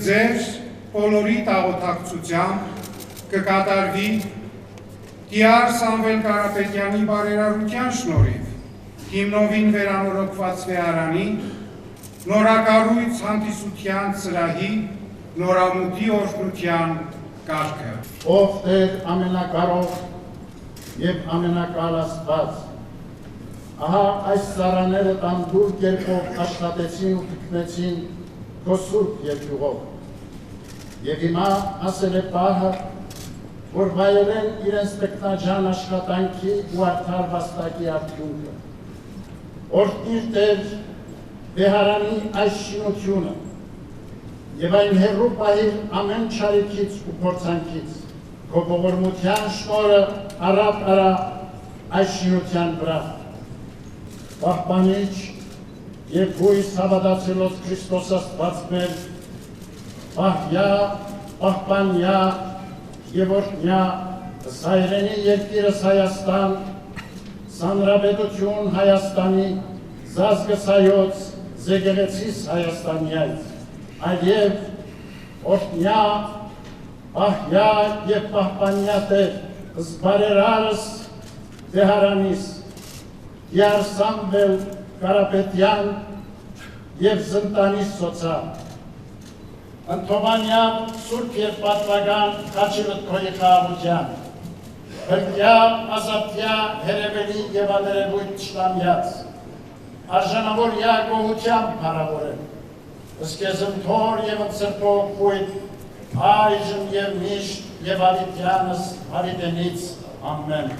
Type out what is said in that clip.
ձեր բոլորի տաղոթակցությամբ կկատարվի Տիար Սամվել Կարապետյանի բարերարության շնորհիվ հիմնովին վերանորոգված վեհարանի նորակառույց հանդիսության ծրահի նորամուտի օրհնության կարգը։ Ով Տեր ամենակարող և ամենակալ Աստված, ահա այս ծառաները տանդուր կերպով աշխատեցին ու թքնեցին քո սուրբ երկյուղով, և հիմա ասել է պահը, որ վայելեն իրենց տքնաջան աշխատանքի ու արդար վաստակի արդյունքը։ Օրհնիր Տեր վեհարանի այս շինությունը և այն հեռու պահիր ամեն չարիքից ու փորձանքից, քո ողորմության շնորհը առատ արա այս շինության վրա։ Պահպանիչ և հույս հավատացելոց Քրիստոս Աստված մեր, պահյա, պահպանյա և օրհնյա զայրենի երկիրս Հայաստան, Սանրապետություն Հայաստանի, զազգս Հայոց, զեկեղեցիս Հայաստանյայց, այլև օրհնյա, պահյա և պահպանյա Տեր, զբարերարս վեհարանիս, Տիար Սամվել Կարապետյան և Զնտանիս Սոցա, Ընթովանյան Սուրբ և պատվական Խաչի Մտքոյի խաղաղության, Բրկյա, ազատյա, հերևելի և աներևույթ չտամյաց, արժանավորյա գոհությամբ փառավորեմ, ըսկեզնթոր և ընծրտող խույտ, այժմ և միշտ և ավիտյանս հավիտենից, ամեն։